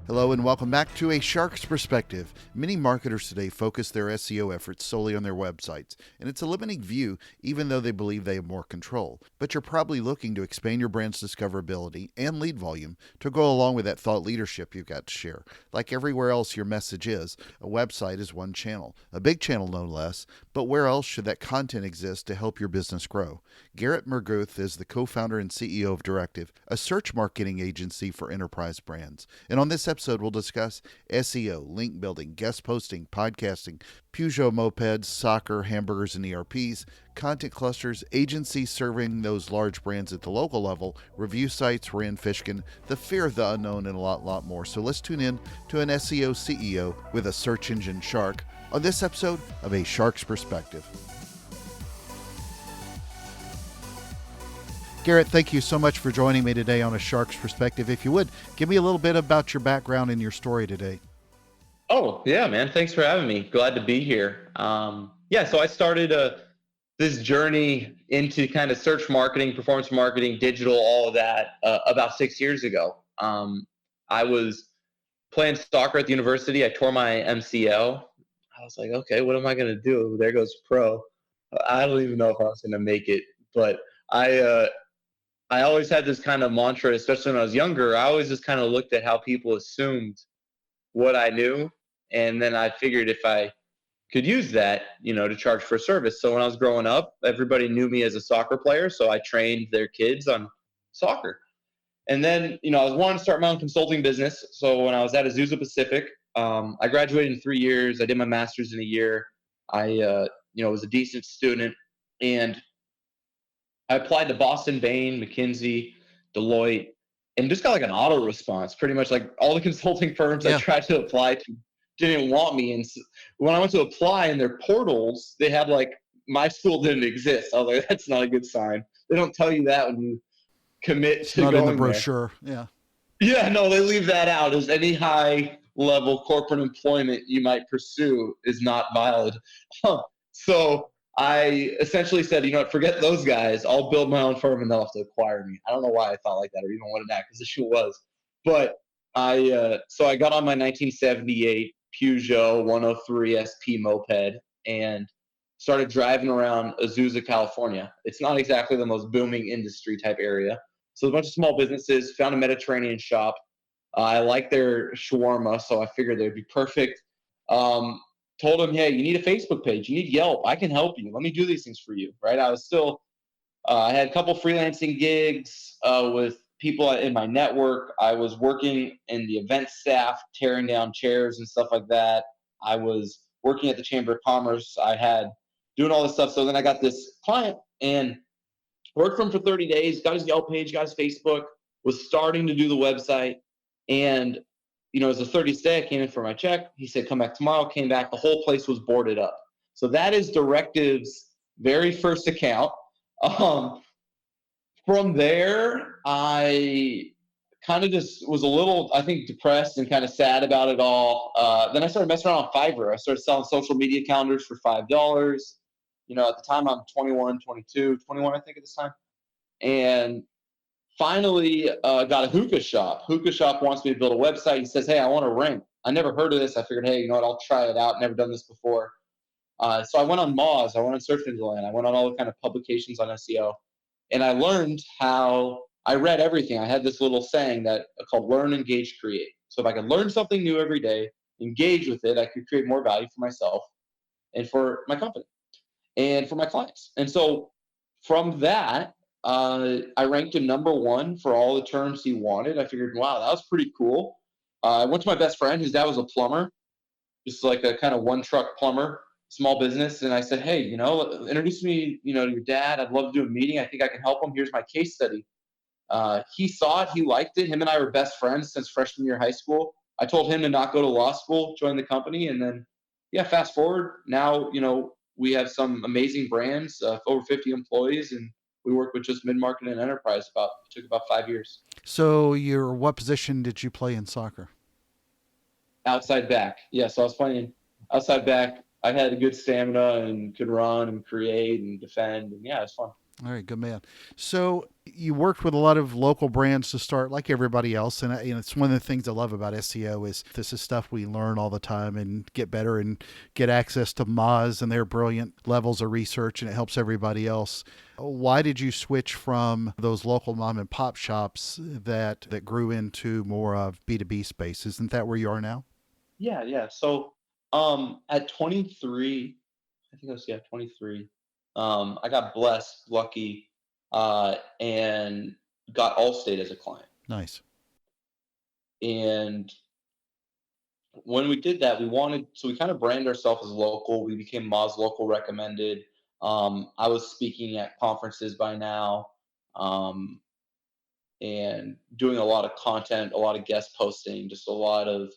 Hello and welcome back to A Shark's Perspective. Many marketers today focus their SEO efforts solely on their websites, and it's a limiting view even though they believe they have more control. But you're probably looking to expand your brand's discoverability and lead volume to go along with that thought leadership you've got to share. Like everywhere else your message is, a website is one channel, a big channel no less, but where else should that content exist to help your business grow? Garrett Mehrguth is the co-founder and CEO of Directive, a search marketing agency for enterprise brands. And on this episode, we'll discuss SEO, link building, guest posting, podcasting, Peugeot mopeds, soccer, hamburgers and ERPs, content clusters, agencies serving those large brands at the local level, review sites, Rand Fishkin, the fear of the unknown, and a lot more. So let's tune in to an SEO CEO with a search engine shark on this episode of A Shark's Perspective. Garrett, thank you so much for joining me today on A Shark's Perspective. If you would, give me a little bit about your background and your story today. Oh, yeah, man. Thanks for having me. Glad to be here. So I started this journey into kind of search marketing, performance marketing, digital, all of that about 6 years ago. I was playing soccer at the university. I tore my MCL. I was like, okay, what am I going to do? There goes pro. I don't even know if I was going to make it, but I always had this kind of mantra, especially when I was younger. I always just kind of looked at how people assumed what I knew. And then I figured if I could use that, to charge for a service. So when I was growing up, everybody knew me as a soccer player. So I trained their kids on soccer. And then, I was wanting to start my own consulting business. So when I was at Azusa Pacific, I graduated in 3 years. I did my master's in a year. I was a decent student. And I applied to Boston, Bain, McKinsey, Deloitte, and just got like an auto response. Pretty much like all the consulting firms I tried to apply to didn't want me. And when I went to apply in their portals, they had like my school didn't exist. I was like, that's not a good sign. They don't tell you that when you commit It's to not in the going there. brochure. Yeah. Yeah, no, they leave that out as any high level corporate employment you might pursue is not valid. So I essentially said, forget those guys. I'll build my own firm and they'll have to acquire me. I don't know why I thought like that or even wanted that because the shoe was. But so I got on my 1978 Peugeot 103 SP moped and started driving around Azusa, California. It's not exactly the most booming industry type area. So a bunch of small businesses, found a Mediterranean shop. I like their shawarma, so I figured they'd be perfect. Told them, hey, you need a Facebook page. You need Yelp. I can help you. Let me do these things for you, right? I was still, I had a couple freelancing gigs with people in my network. I was working in the event staff, tearing down chairs and stuff like that. I was working at the Chamber of Commerce. I had doing all this stuff. So then I got this client and worked for him for 30 days, got his Yelp page, got his Facebook, was starting to do the website. And it was the 30th day. I came in for my check. He said, come back tomorrow. Came back. The whole place was boarded up. So that is Directive's very first account. From there, I kind of just was a little, I think, depressed and kind of sad about it all. Then I started messing around on Fiverr. I started selling social media calendars for $5. At the time, I'm 21, 22, 21, I think, at this time. And finally got a hookah shop. Hookah shop wants me to build a website. He says, hey, I want a ring. I never heard of this. I figured, hey, I'll try it out. Never done this before. So I went on Moz. I went on Search Engine Land. I went on all the kind of publications on SEO. And I learned how I read everything. I had this little saying that called learn, engage, create. So if I could learn something new every day, engage with it, I could create more value for myself and for my company and for my clients. And so from that, I ranked him number one for all the terms he wanted. I figured, wow, that was pretty cool. I went to my best friend, whose dad was a plumber, just like a kind of one truck plumber, small business. And I said, hey, introduce me, to your dad. I'd love to do a meeting. I think I can help him. Here's my case study. He saw it. He liked it. Him and I were best friends since freshman year of high school. I told him to not go to law school, join the company. And then, fast forward. Now, we have some amazing brands, over 50 employees, and we work with just mid-market and enterprise. Took about 5 years. So what position did you play in soccer? Outside back. Yeah, so I was playing outside back. I had a good stamina and could run and create and defend. And yeah, it's fun. All right, good man. So you worked with a lot of local brands to start, like everybody else, and it's one of the things I love about SEO is this is stuff we learn all the time and get better and get access to Moz and their brilliant levels of research, and it helps everybody else. Why did you switch from those local mom and pop shops that grew into more of B2B space? Isn't that where you are now? Yeah, yeah. So at 23, I think I was, yeah, 23. I got blessed, lucky, and got Allstate as a client. Nice. And when we did that, so we kind of brand ourselves as local. We became Moz Local Recommended. I was speaking at conferences by now, um, and doing a lot of content, a lot of guest posting, just a lot of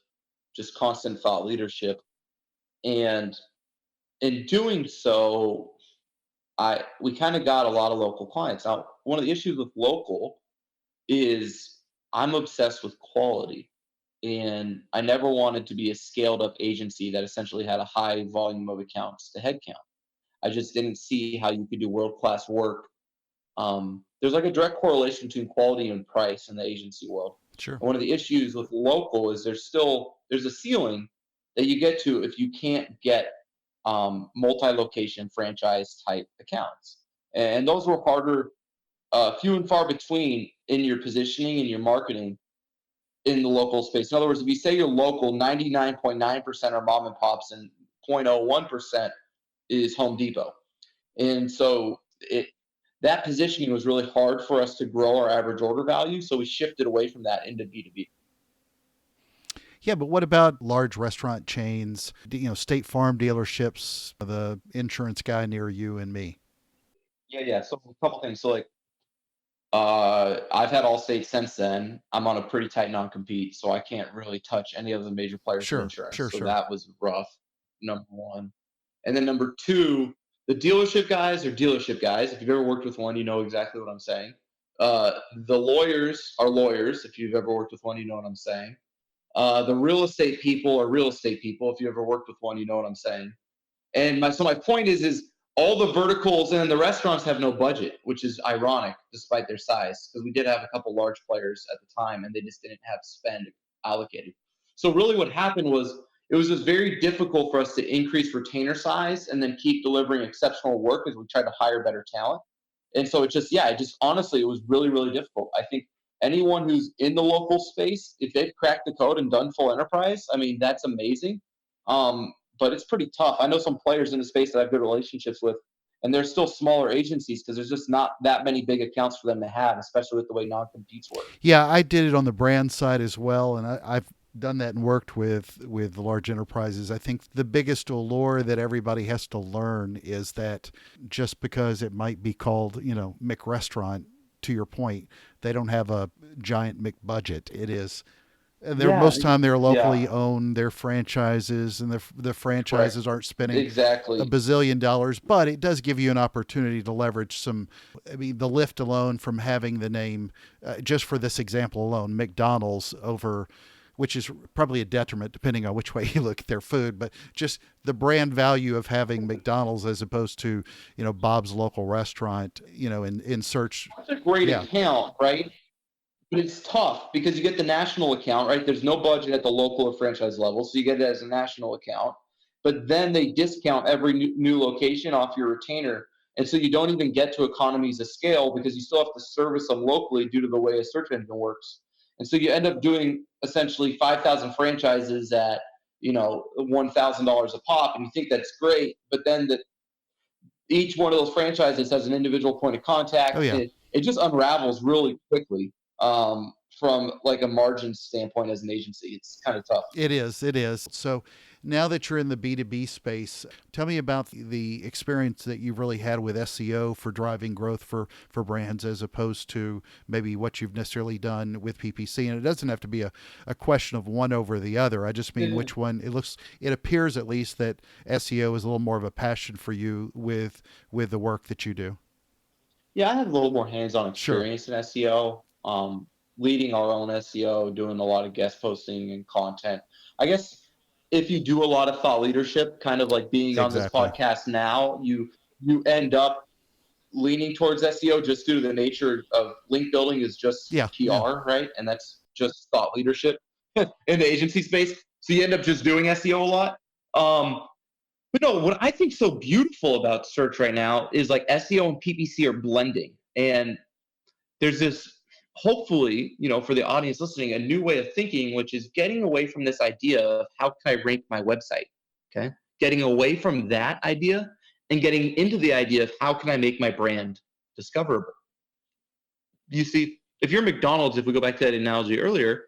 just constant thought leadership. And in doing so, we kind of got a lot of local clients. Now, one of the issues with local is I'm obsessed with quality. And I never wanted to be a scaled up agency that essentially had a high volume of accounts to headcount. I just didn't see how you could do world class work. There's like a direct correlation between quality and price in the agency world. Sure. And one of the issues with local is there's a ceiling that you get to if you can't get multi-location franchise type accounts, and those were harder, few and far between in your positioning and your marketing in the local space. In other words, if you say you're local, 99.9% are mom and pops, and 0.01% is Home Depot. And so that positioning was really hard for us to grow our average order value. So we shifted away from that into B2B. Yeah, but what about large restaurant chains, State Farm dealerships, the insurance guy near you and me? Yeah, yeah. So a couple things. So like I've had Allstate since then. I'm on a pretty tight non-compete, so I can't really touch any of the major players in Sure, insurance. sure, So sure. that was rough, number one. And then number two, the dealership guys are dealership guys. If you've ever worked with one, you know exactly what I'm saying. The lawyers are lawyers. If you've ever worked with one, you know what I'm saying. The real estate people are real estate people. If you ever worked with one, you know what I'm saying. And my point is all the verticals and the restaurants have no budget, which is ironic despite their size, because we did have a couple large players at the time and they just didn't have spend allocated. So really what happened was it was just very difficult for us to increase retainer size and then keep delivering exceptional work as we tried to hire better talent. And so it just honestly, it was really, really difficult. I think anyone who's in the local space, if they've cracked the code and done full enterprise, I mean, that's amazing. But it's pretty tough. I know some players in the space that I have good relationships with, and they're still smaller agencies because there's just not that many big accounts for them to have, especially with the way non-competes work. Yeah, I did it on the brand side as well, and I've done that and worked with large enterprises. I think the biggest allure that everybody has to learn is that just because it might be called, McRestaurant, to your point, they don't have a giant McBudget. It is they're Yeah, most time they're yeah, locally owned. They're franchises, and the correct. franchises aren't spending a Exactly. bazillion dollars, but it does give you an opportunity to leverage some. I mean, the lift alone from having the name, just for this example alone, McDonald's over, which is probably a detriment depending on which way you look at their food, but just the brand value of having McDonald's as opposed to, Bob's local restaurant, in search. That's a great Yeah. account, right? But it's tough because you get the national account, right? There's no budget at the local or franchise level, so you get it as a national account. But then they discount every new location off your retainer. And so you don't even get to economies of scale because you still have to service them locally due to the way a search engine works. And so you end up doing essentially 5,000 franchises at, $1,000 a pop, and you think that's great, but then each one of those franchises has an individual point of Oh contact. yeah. It just unravels really quickly, from like a margin standpoint as an agency. It's kind of tough. It is. It is. So now that you're in the B2B space, tell me about the experience that you've really had with SEO for driving growth for brands as opposed to maybe what you've necessarily done with PPC. And it doesn't have to be a question of one over the other. I just mean Yeah, which one it appears at least that SEO is a little more of a passion for you with the work that you do. yeah, I have a little more hands-on Sure. experience in SEO, leading our own SEO, doing a lot of guest posting and content. I guess if you do a lot of thought leadership, kind of like being on this Exactly. podcast now, you end up leaning towards SEO just due to the nature of link building is just Yeah. PR, right? And that's just thought leadership in the agency space. So you end up just doing SEO a lot. But no, what I think so beautiful about search right now is like SEO and PPC are blending. And there's this, hopefully, for the audience listening, a new way of thinking, which is getting away from this idea of how can I rank my website? Okay. Getting away from that idea and getting into the idea of how can I make my brand discoverable? You see, if you're McDonald's, if we go back to that analogy earlier,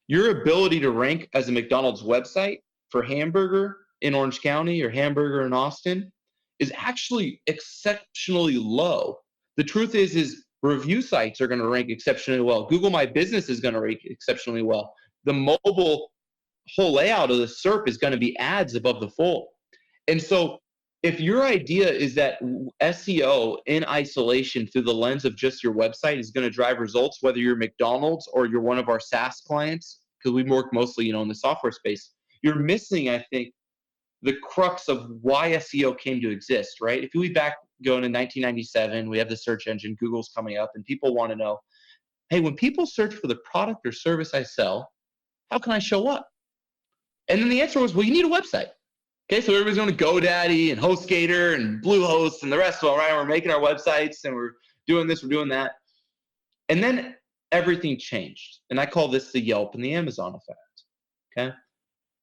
your ability to rank as a McDonald's website for hamburger in Orange County or hamburger in Austin is actually exceptionally low. The truth is review sites are going to rank exceptionally well. Google My Business is going to rank exceptionally well. The mobile whole layout of the SERP is going to be ads above the fold. And so if your idea is that SEO in isolation through the lens of just your website is going to drive results, whether you're McDonald's or you're one of our SaaS clients, because we work mostly, in the software space, you're missing, I think, the crux of why SEO came to exist, right? If we go into 1997, we have the search engine, Google's coming up, and people want to know, hey, when people search for the product or service I sell, how can I show up? And then the answer was, well, you need a website. Okay, so everybody's going to GoDaddy and HostGator and Bluehost and the rest of them, right? We're making our websites and we're doing this, we're doing that. And then everything changed. And I call this the Yelp and the Amazon effect. Okay.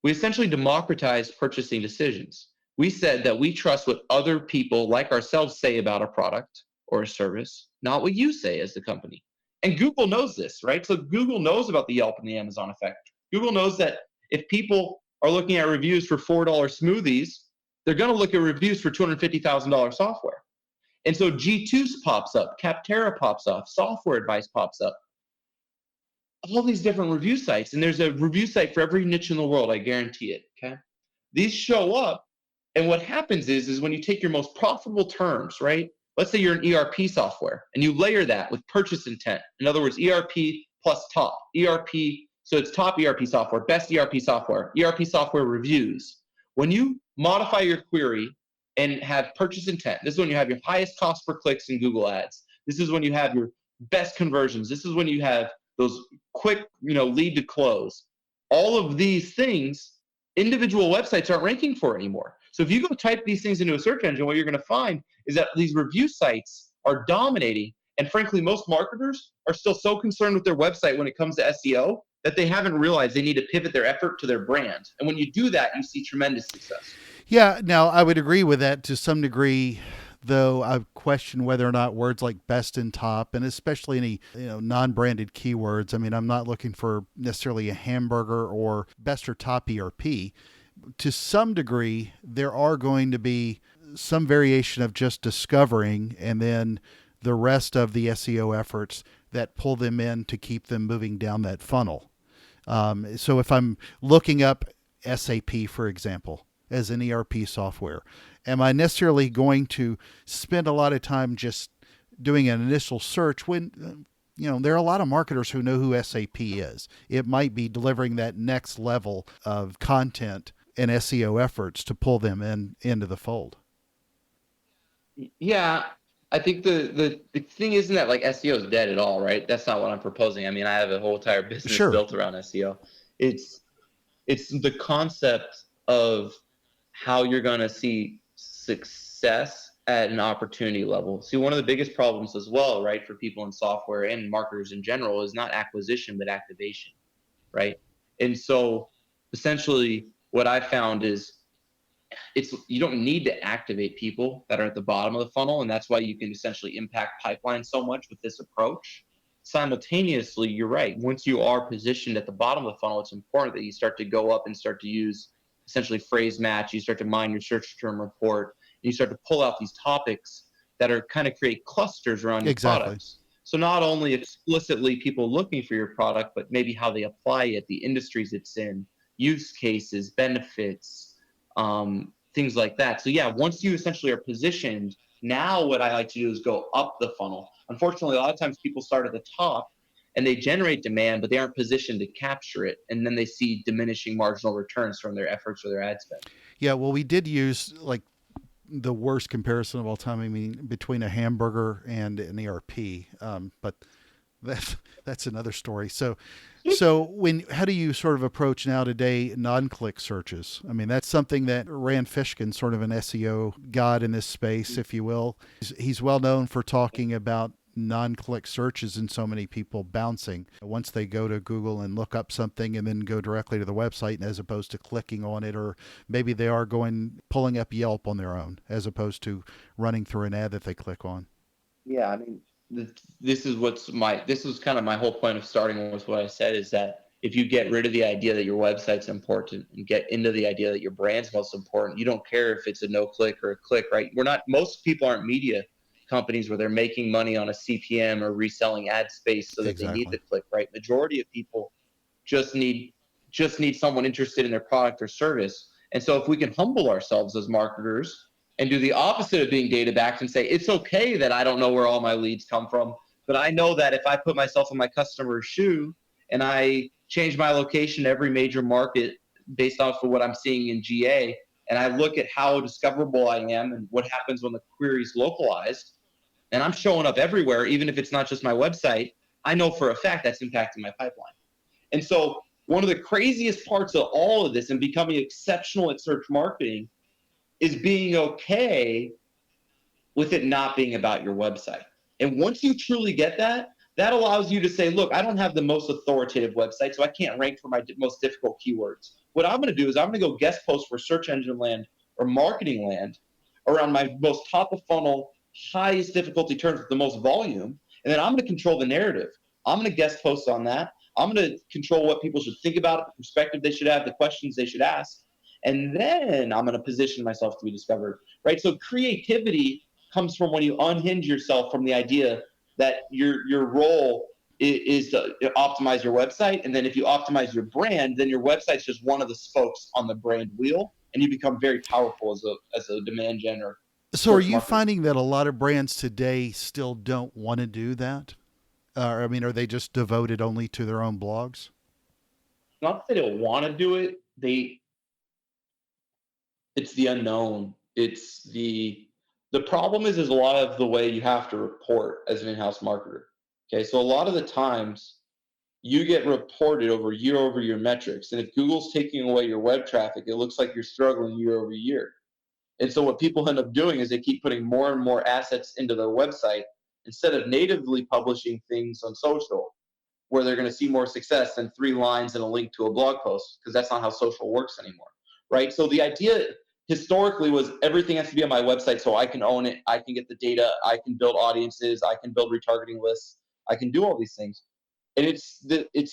We essentially democratized purchasing decisions. We said that we trust what other people like ourselves say about a product or a service, not what you say as the company. And Google knows this, right? So Google knows about the Yelp and the Amazon effect. Google knows that if people are looking at reviews for $4 smoothies, they're going to look at reviews for $250,000 software. And so G2 pops up, Capterra pops up, Software Advice pops up. All these different review sites, and there's a review site for every niche in the world, I guarantee it, okay? These show up, and what happens is when you take your most profitable terms, right? Let's say you're an ERP software, and you layer that with purchase intent. In other words, ERP plus top. ERP, so it's top ERP software, best ERP software reviews. When you modify your query and have purchase intent, this is when you have your highest cost per clicks in Google Ads. This is when you have your best conversions. This is when you have those quick, lead to close. All of these things, individual websites aren't ranking for anymore. So if you go type these things into a search engine, what you're going to find is that these review sites are dominating. And frankly, most marketers are still so concerned with their website when it comes to SEO that they haven't realized they need to pivot their effort to their brand. And when you do that, you see tremendous success. Yeah, now I would agree with that to some degree, though I question whether or not words like best and top, and especially any non-branded keywords. I mean, I'm not looking for necessarily a hamburger or best or top ERP. To some degree, there are going to be some variation of just discovering and then the rest of the SEO efforts that pull them in to keep them moving down that funnel. So if I'm looking up SAP, for example, as an ERP software, am I necessarily going to spend a lot of time just doing an initial search when, there are a lot of marketers who know who SAP is? It might be delivering that next level of content and SEO efforts to pull them into the fold. Yeah, I think the thing isn't that like SEO is dead at all, right? That's not what I'm proposing. I mean, I have a whole entire business built around SEO. It's the concept of how you're going to see success at an opportunity level. See, one of the biggest problems as well, right, for people in software and marketers in general is not acquisition, but activation, right? And so essentially what I found is you don't need to activate people that are at the bottom of the funnel. And that's why you can essentially impact pipeline so much with this approach. Simultaneously, you're right. Once you are positioned at the bottom of the funnel, it's important that you start to go up and start to use essentially phrase match. You start to mine your search term report. And you start to pull out these topics that are kind of create clusters around your products. So not only explicitly people looking for your product, but maybe how they apply it, the industries it's in, use cases, benefits, things like that. So yeah, once you essentially are positioned, now what I like to do is go up the funnel. Unfortunately, a lot of times people start at the top and they generate demand, but they aren't positioned to capture it. And then they see diminishing marginal returns from their efforts or their ad spend. Yeah, well, we did use the worst comparison of all time. I mean, between a hamburger and an ERP. But that's that's another story. So how do you sort of approach now today non-click searches? I mean, that's something that Rand Fishkin, sort of an SEO god in this space, if you will, he's well known for talking about non-click searches and so many people bouncing once they go to Google and look up something and then go directly to the website as opposed to clicking on it, or maybe they are pulling up Yelp on their own as opposed to running through an ad that they click on. Yeah, I mean, this is kind of my whole point of starting with what I said, is that if you get rid of the idea that your website's important and get into the idea that your brand's most important, you don't care if it's a no click or a click, right? Most people aren't media companies where they're making money on a CPM or reselling ad space so that they need Exactly. the click, right? Majority of people just need someone interested in their product or service. And so if we can humble ourselves as marketers and do the opposite of being data backed and say, it's okay that I don't know where all my leads come from, but I know that if I put myself in my customer's shoe and I change my location to every major market based off of what I'm seeing in GA, and I look at how discoverable I am and what happens when the query is localized, and I'm showing up everywhere, even if it's not just my website, I know for a fact that's impacting my pipeline. And so one of the craziest parts of all of this and becoming exceptional at search marketing is being okay with it not being about your website. And once you truly get that, that allows you to say, look, I don't have the most authoritative website, so I can't rank for my most difficult keywords. What I'm going to do is I'm going to go guest post for search engine land or marketing land around my most top of funnel, highest difficulty terms with the most volume. And then I'm going to control the narrative. I'm going to guest post on that. I'm going to control what people should think about it, the perspective they should have, the questions they should ask. And then I'm going to position myself to be discovered, right? So creativity comes from when you unhinge yourself from the idea that your role is to optimize your website. And then if you optimize your brand, then your website's just one of the spokes on the brand wheel, and you become very powerful as a demand gen or So are search you marketer. finding that a lot of brands today still don't want to do that? I mean, are they just devoted only to their own blogs? Not that they don't want to do it, it's the unknown. It's the problem is a lot of the way you have to report as an in-house marketer. Okay, so a lot of the times you get reported over year metrics. And if Google's taking away your web traffic, it looks like you're struggling year over year. And so what people end up doing is they keep putting more and more assets into their website instead of natively publishing things on social where they're going to see more success than 3 lines and a link to a blog post, because that's not how social works anymore, right? So the idea historically was everything has to be on my website so I can own it, I can get the data, I can build audiences, I can build retargeting lists, I can do all these things. And it's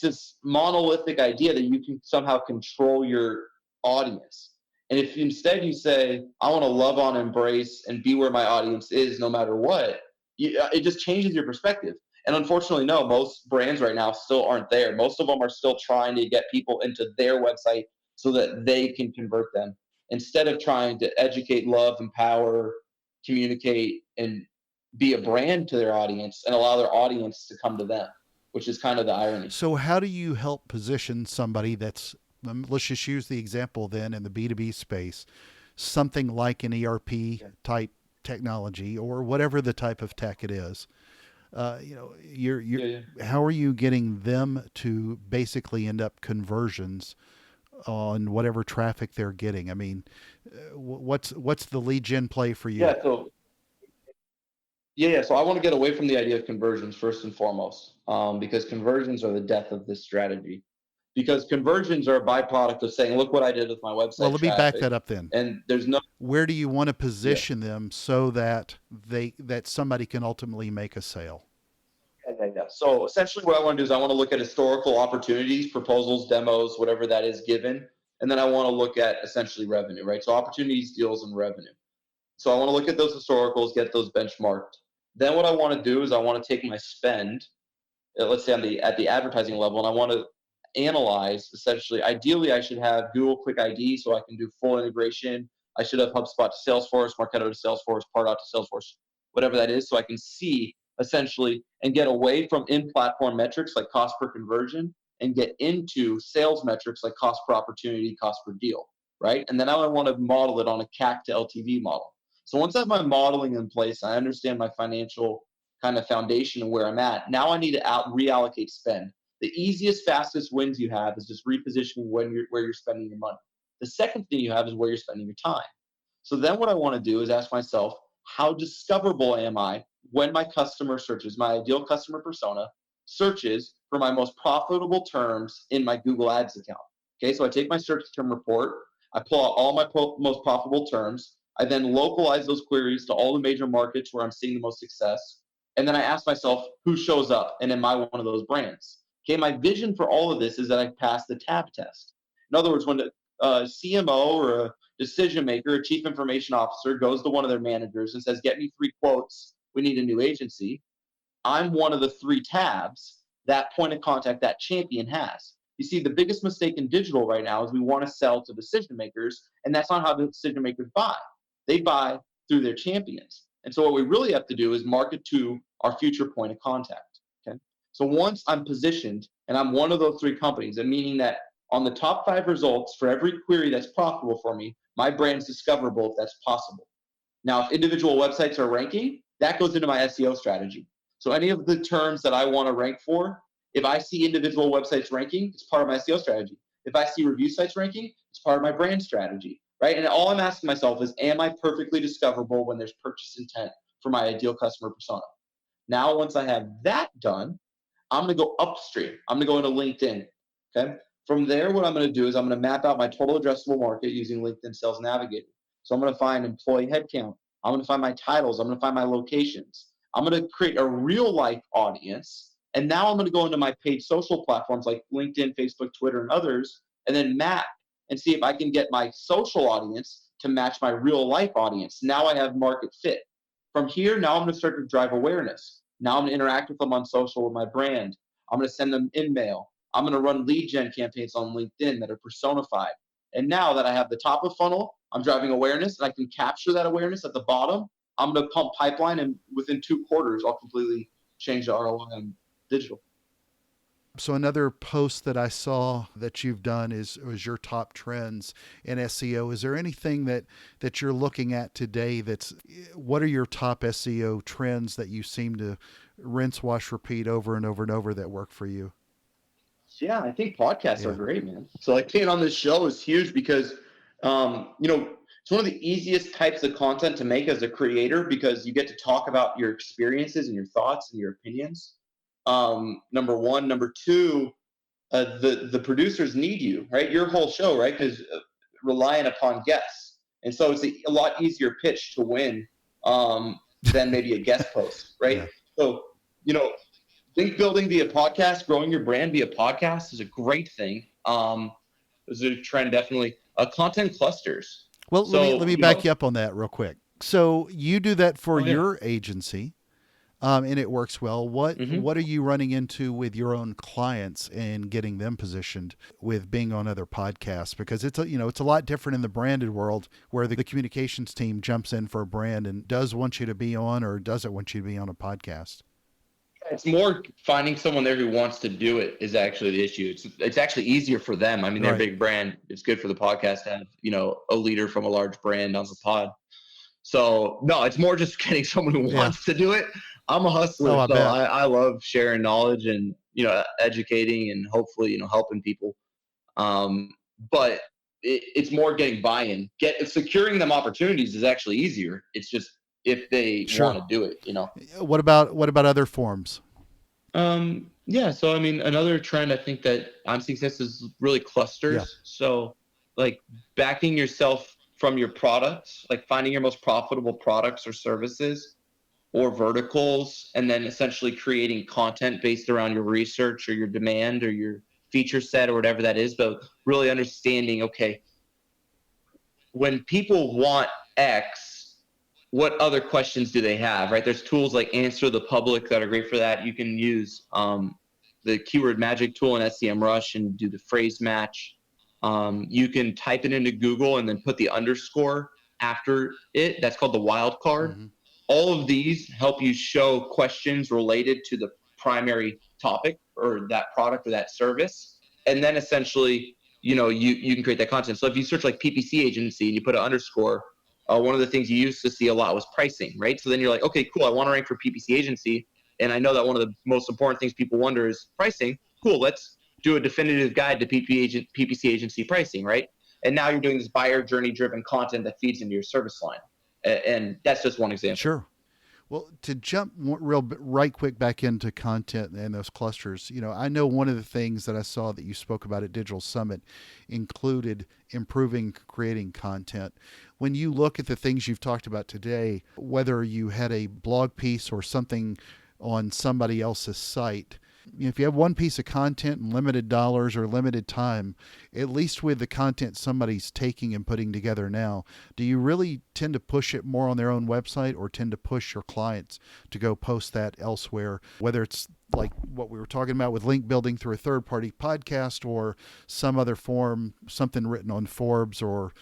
this monolithic idea that you can somehow control your audience. And if instead you say, I want to love on, embrace, and be where my audience is no matter what, it just changes your perspective. And unfortunately, no, most brands right now still aren't there. Most of them are still trying to get people into their website so that they can convert them instead of trying to educate, love, empower, communicate, and be a brand to their audience and allow their audience to come to them, which is kind of the irony. So how do you help position somebody that's, let's just use the example then in the B2B space, something like an ERP type technology or whatever the type of tech it is? How are you getting them to basically end up conversions on whatever traffic they're getting? I mean, what's the lead gen play for you? So I want to get away from the idea of conversions first and foremost, because conversions are the death of this strategy. Because conversions are a byproduct of saying, "Look what I did with my website Well, let me back traffic," that up then. and there's no. Where do you want to Yeah. position them so that somebody can ultimately make a sale? So essentially, what I want to do is I want to look at historical opportunities, proposals, demos, whatever that is given, and then I want to look at essentially revenue, right? So opportunities, deals, and revenue. So I want to look at those historicals, get those benchmarked. Then what I want to do is I want to take my spend, let's say at the advertising level, and I want to analyze essentially. Ideally, I should have Google Click ID so I can do full integration. I should have HubSpot to Salesforce, Marketo to Salesforce, Pardot to Salesforce, whatever that is, so I can see essentially and get away from in-platform metrics like cost per conversion and get into sales metrics like cost per opportunity, cost per deal, right? And then I want to model it on a CAC to LTV model. So once I have my modeling in place, I understand my financial kind of foundation and where I'm at. Now I need to reallocate spend. The easiest, fastest wins you have is just repositioning where you're spending your money. The second thing you have is where you're spending your time. So then what I want to do is ask myself, how discoverable am I when my customer searches, my ideal customer persona searches for my most profitable terms in my Google Ads account? Okay, so I take my search term report, I pull out all my most profitable terms, I then localize those queries to all the major markets where I'm seeing the most success. And then I ask myself, who shows up and am I one of those brands? Okay, my vision for all of this is that I pass the tab test. In other words, when a CMO or a decision maker, a chief information officer, goes to one of their managers and says, get me 3 quotes, we need a new agency, I'm one of the 3 tabs that point of contact, that champion has. You see, the biggest mistake in digital right now is we want to sell to decision makers, and that's not how the decision makers buy. They buy through their champions. And so what we really have to do is market to our future point of contact. Okay. So once I'm positioned and I'm one of those 3 companies, and meaning that on the top 5 results for every query that's profitable for me, my brand's discoverable if that's possible. Now, if individual websites are ranking, that goes into my SEO strategy. So any of the terms that I want to rank for, if I see individual websites ranking, it's part of my SEO strategy. If I see review sites ranking, it's part of my brand strategy, right? And all I'm asking myself is, am I perfectly discoverable when there's purchase intent for my ideal customer persona? Now, once I have that done, I'm going to go upstream. I'm going to go into LinkedIn. Okay. From there, what I'm going to do is I'm going to map out my total addressable market using LinkedIn Sales Navigator. So I'm going to find employee headcount. I'm going to find my titles. I'm going to find my locations. I'm going to create a real life audience. And now I'm going to go into my paid social platforms like LinkedIn, Facebook, Twitter, and others, and then map and see if I can get my social audience to match my real life audience. Now I have market fit. From here, now I'm going to start to drive awareness. Now I'm going to interact with them on social with my brand. I'm going to send them in mail. I'm going to run lead gen campaigns on LinkedIn that are personified. And now that I have the top of funnel, I'm driving awareness and I can capture that awareness at the bottom. I'm going to pump pipeline, and within 2 quarters, I'll completely change the ROI on digital. So another post that I saw that you've done was your top trends in SEO. Is there anything that you're looking at today what are your top SEO trends that you seem to rinse, wash, repeat over and over and over that work for you? Yeah, I think podcasts are Yeah. great, man. So like being on this show is huge because, it's one of the easiest types of content to make as a creator because you get to talk about your experiences and your thoughts and your opinions. Number one, number two, the producers need you, right? Your whole show, right, is relying upon guests, and so it's a lot easier pitch to win than maybe a guest post, right? Yeah. So, you know, think building via podcast, growing your brand via podcast is a great thing. Is a trend definitely. Content clusters. Well, let So, me back you up on that real quick. So you do that for oh yeah. your agency, and it works well. Mm-hmm. What are you running into with your own clients and getting them positioned with being on other podcasts? Because it's it's a lot different in the branded world where the communications team jumps in for a brand and does want you to be on or doesn't want you to be on a podcast. It's more finding someone there who wants to do it is actually the issue. It's actually easier for them. I mean, they're a big brand. It's good for the podcast to have, a leader from a large brand on the pod. So no, it's more just getting someone who wants to do it. I'm a hustler, Oh, I so bet. I love sharing knowledge and educating and hopefully helping people. But it's more getting buy-in. Securing them opportunities is actually easier. It's just if they Sure. want to do it. What about other forms? Yeah. So I mean, another trend I think that I'm seeing is really clusters. Yeah. So like backing yourself from your products, like finding your most profitable products or services or verticals, and then essentially creating content based around your research or your demand or your feature set or whatever that is. But really understanding, okay, when people want X, what other questions do they have, right? There's tools like Answer the Public that are great for that. You can use the keyword magic tool in SEMrush and do the phrase match. You can type it into Google and then put the underscore after it. That's called the wildcard. Mm-hmm. All of these help you show questions related to the primary topic or that product or that service. And then essentially, you can create that content. So if you search like PPC agency and you put an underscore, one of the things you used to see a lot was pricing, right? So then you're like, okay, cool, I want to rank for PPC agency. And I know that one of the most important things people wonder is pricing. Cool, let's do a definitive guide to PPC agency pricing, right? And now you're doing this buyer journey driven content that feeds into your service line. And that's just one example. Sure. Well, to jump right quick back into content and those clusters, I know one of the things that I saw that you spoke about at Digital Summit included improving creating content. When you look at the things you've talked about today, whether you had a blog piece or something on somebody else's site, if you have one piece of content and limited dollars or limited time, at least with the content somebody's taking and putting together now, do you really tend to push it more on their own website or tend to push your clients to go post that elsewhere, whether it's like what we were talking about with link building through a third-party podcast or some other form, something written on Forbes or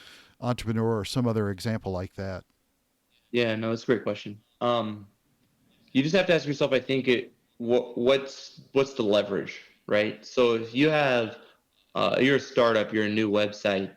Entrepreneur or some other example like that? Yeah, no, that's a great question. You just have to ask yourself, I think, what's the leverage, right? So if you have you're a startup, you're a new website,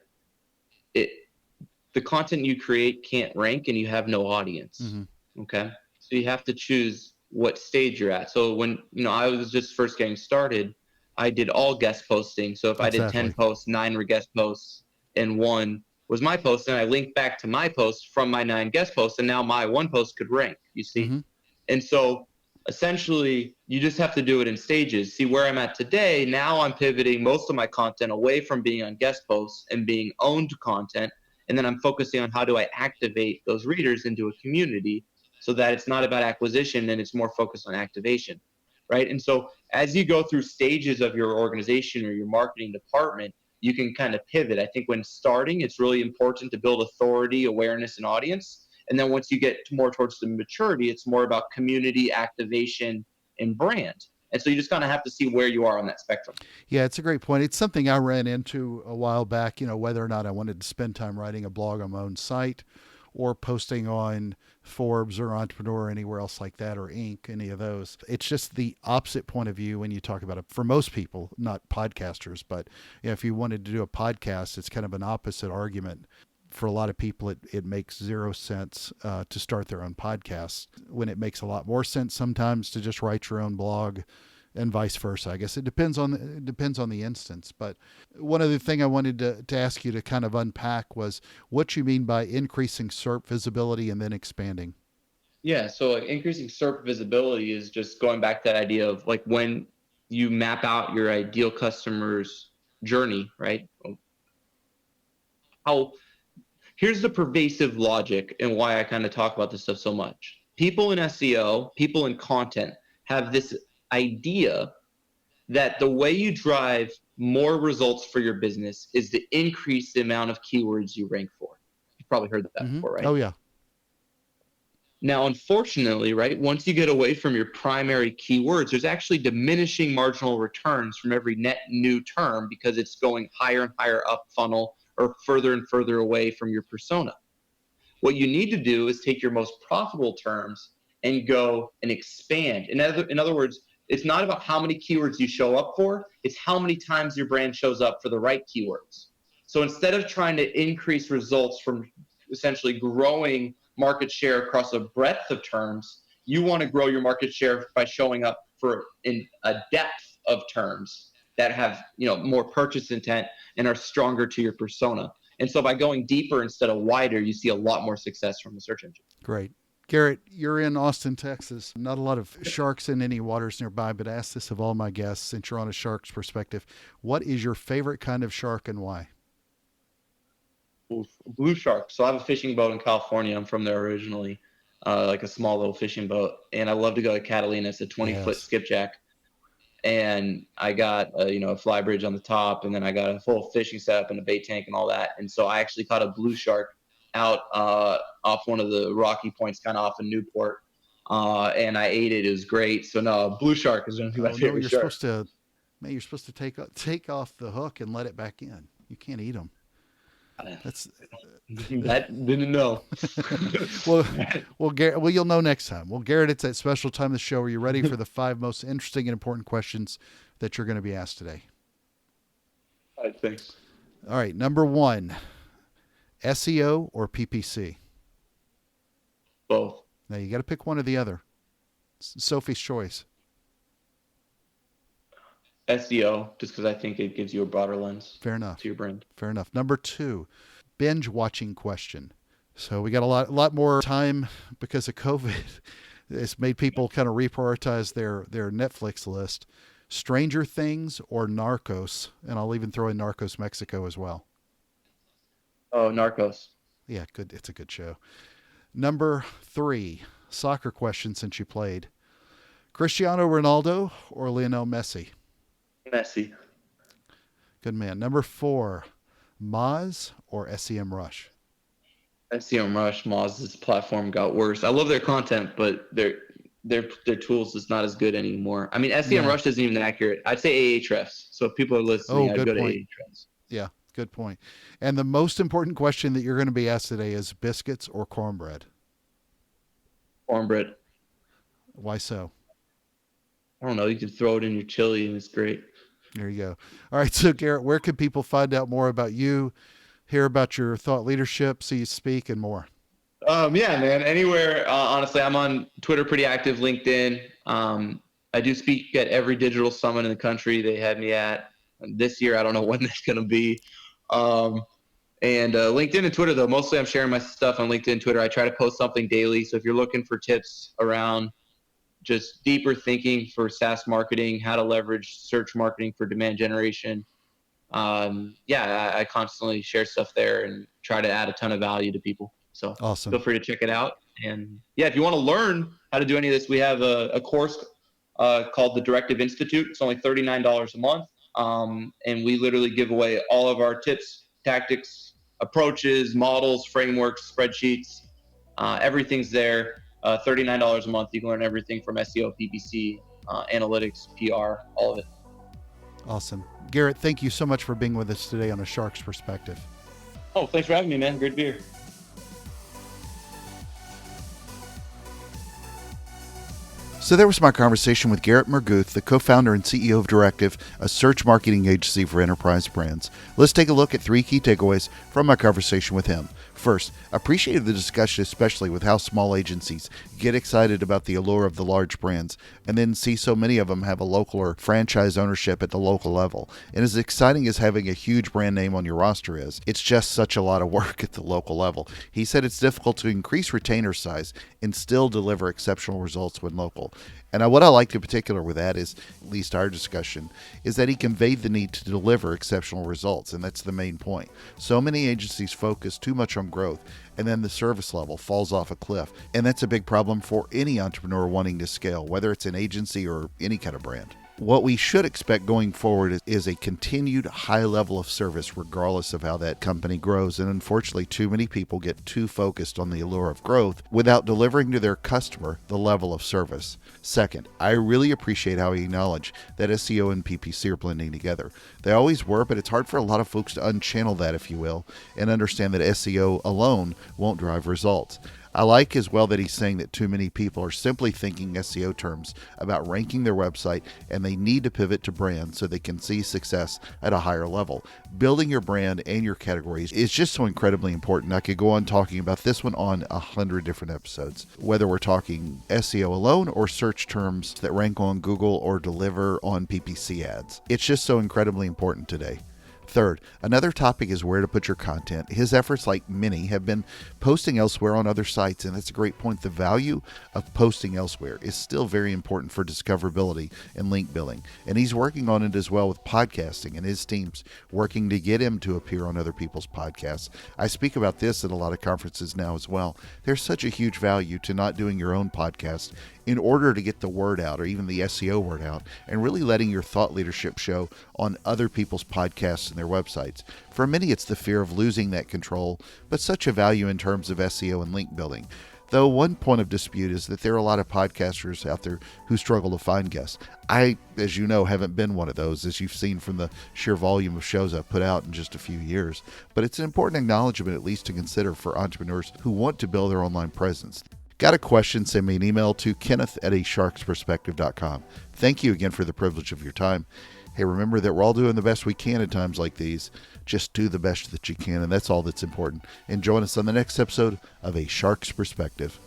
the content you create can't rank and you have no audience. Mm-hmm. Okay, so you have to choose what stage you're at. So when I was just first getting started, I did all guest posting. So if I did 10 posts, 9 were guest posts and 1 was my post, and I linked back to my post from my 9 guest posts, and now my 1 post could rank, you see? Mm-hmm. And so essentially you just have to do it in stages. See where I'm at today. Now I'm pivoting most of my content away from being on guest posts and being owned content. And then I'm focusing on how do I activate those readers into a community so that it's not about acquisition and it's more focused on activation, right? And so as you go through stages of your organization or your marketing department, you can kind of pivot. I think when starting, it's really important to build authority, awareness, and audience. And then once you get more towards the maturity, it's more about community activation and brand. And so you just kind of have to see where you are on that spectrum. Yeah, it's a great point. It's something I ran into a while back, whether or not I wanted to spend time writing a blog on my own site or posting on Forbes or Entrepreneur or anywhere else like that, or Inc., any of those. It's just the opposite point of view when you talk about it. For most people, not podcasters, but if you wanted to do a podcast, it's kind of an opposite argument. For a lot of people, it makes zero sense to start their own podcast, when it makes a lot more sense sometimes to just write your own blog, and vice versa. I guess it depends on the instance. But one other thing I wanted to ask you to kind of unpack was what you mean by increasing SERP visibility and then expanding. Yeah, so increasing SERP visibility is just going back to that idea of like when you map out your ideal customer's journey, right? Here's the pervasive logic and why I kind of talk about this stuff so much. People in SEO, people in content have this idea that the way you drive more results for your business is to increase the amount of keywords you rank for. You've probably heard that before, right? Oh, yeah. Now, unfortunately, right, once you get away from your primary keywords, there's actually diminishing marginal returns from every net new term because it's going higher and higher up funnel or further and further away from your persona. What you need to do is take your most profitable terms and go and expand. In other words, it's not about how many keywords you show up for, it's how many times your brand shows up for the right keywords. So instead of trying to increase results from essentially growing market share across a breadth of terms, you want to grow your market share by showing up in a depth of terms that have more purchase intent and are stronger to your persona. And so by going deeper instead of wider, you see a lot more success from the search engine. Great. Garrett, you're in Austin, Texas. Not a lot of sharks in any waters nearby, but ask this of all my guests since you're on a shark's perspective. What is your favorite kind of shark and why? Blue shark. So I have a fishing boat in California. I'm from there originally, like a small little fishing boat. And I love to go to Catalina. It's a 20-foot skipjack. And I got a fly bridge on the top, and then I got a full fishing setup and a bait tank and all that. And so I actually caught a blue shark out off one of the rocky points, kind of off in Newport, and I ate it. It was great. So no, blue shark is my favorite shark. You're supposed to take off the hook and let it back in. You can't eat them. That's that didn't know. well, Garrett. Well, you'll know next time. Well, Garrett, it's that special time of the show. Are you ready for the 5 most interesting and important questions that you're going to be asked today? All right, thanks. All right, number 1, SEO or PPC? Both. Now you got to pick one or the other. Sophie's choice. SEO, just because I think it gives you a broader lens Fair enough. to your brand. Fair enough. Number 2, binge watching question. So we got a lot more time because of COVID. It's made people kind of reprioritize their Netflix list. Stranger Things or Narcos, and I'll even throw in Narcos Mexico as well. Oh, Narcos. Yeah, good. It's a good show. Number 3, soccer question since you played. Cristiano Ronaldo or Lionel Messi? Messi. Good man. Number 4, Moz or SEM Rush? SEO Rush, Moz's platform got worse. I love their content, but their tools is not as good anymore. I mean, SEM Yeah. Rush isn't even accurate. I'd say Ahrefs. So if people are listening, Oh, I'd good go to point. Ahrefs. Yeah, good point. And the most important question that you're going to be asked today is biscuits or cornbread? Cornbread. Why so? I don't know. You can throw it in your chili and it's great. There you go. All right, so Garrett, where can people find out more about you, hear about your thought leadership, see you speak, and more? Yeah, man. Anywhere. Honestly, I'm on Twitter pretty active, LinkedIn. I do speak at every digital summit in the country they had me at this year. I don't know when that's going to be. And LinkedIn and Twitter, though, mostly I'm sharing my stuff on LinkedIn and Twitter. I try to post something daily. So if you're looking for tips around just deeper thinking for SaaS marketing, how to leverage search marketing for demand generation, I constantly share stuff there and try to add a ton of value to people. So feel Awesome. free to check it out. And yeah, if you want to learn how to do any of this, we have a course called the Directive Institute. It's only $39 a month. And we literally give away all of our tips, tactics, approaches, models, frameworks, spreadsheets. Everything's there. $39 a month. You can learn everything from SEO, PPC, analytics, PR, all of it. Awesome. Garrett, thank you so much for being with us today on A Shark's Perspective. Oh, thanks for having me, man. Great to be here. So there was my conversation with Garrett Mehrguth, the co-founder and CEO of Directive, a search marketing agency for enterprise brands. Let's take a look at 3 key takeaways from my conversation with him. First, appreciated the discussion, especially with how small agencies get excited about the allure of the large brands and then see so many of them have a local or franchise ownership at the local level. And as exciting as having a huge brand name on your roster is, it's just such a lot of work at the local level. He said it's difficult to increase retainer size and still deliver exceptional results when local. And what I liked in particular with that is, at least our discussion, is that he conveyed the need to deliver exceptional results, and that's the main point. So many agencies focus too much on growth, and then the service level falls off a cliff. And that's a big problem for any entrepreneur wanting to scale, whether it's an agency or any kind of brand. What we should expect going forward is a continued high level of service regardless of how that company grows. And unfortunately, too many people get too focused on the allure of growth without delivering to their customer the level of service. Second, I really appreciate how he acknowledged that SEO and PPC are blending together. They always were, but it's hard for a lot of folks to unchannel that, if you will, and understand that SEO alone won't drive results. I like as well that he's saying that too many people are simply thinking SEO terms about ranking their website, and they need to pivot to brand so they can see success at a higher level. Building your brand and your categories is just so incredibly important. I could go on talking about this one on 100 different episodes, whether we're talking SEO alone or search terms that rank on Google or deliver on PPC ads. It's just so incredibly important today. Third, another topic is where to put your content. His efforts, like many, have been posting elsewhere on other sites, and that's a great point. The value of posting elsewhere is still very important for discoverability and link building, and he's working on it as well with podcasting, and his team's working to get him to appear on other people's podcasts. I speak about this at a lot of conferences now as well. There's such a huge value to not doing your own podcast in order to get the word out, or even the SEO word out, and really letting your thought leadership show on other people's podcasts and their websites. For many, it's the fear of losing that control, but such a value in terms of SEO and link building. Though one point of dispute is that there are a lot of podcasters out there who struggle to find guests. I, as you know, haven't been one of those, as you've seen from the sheer volume of shows I've put out in just a few years. But it's an important acknowledgement, at least to consider for entrepreneurs who want to build their online presence. Got a question? Send me an email to kenneth@asharksperspective.com. Thank you again for the privilege of your time. Hey, remember that we're all doing the best we can at times like these. Just do the best that you can, and that's all that's important. And join us on the next episode of A Shark's Perspective.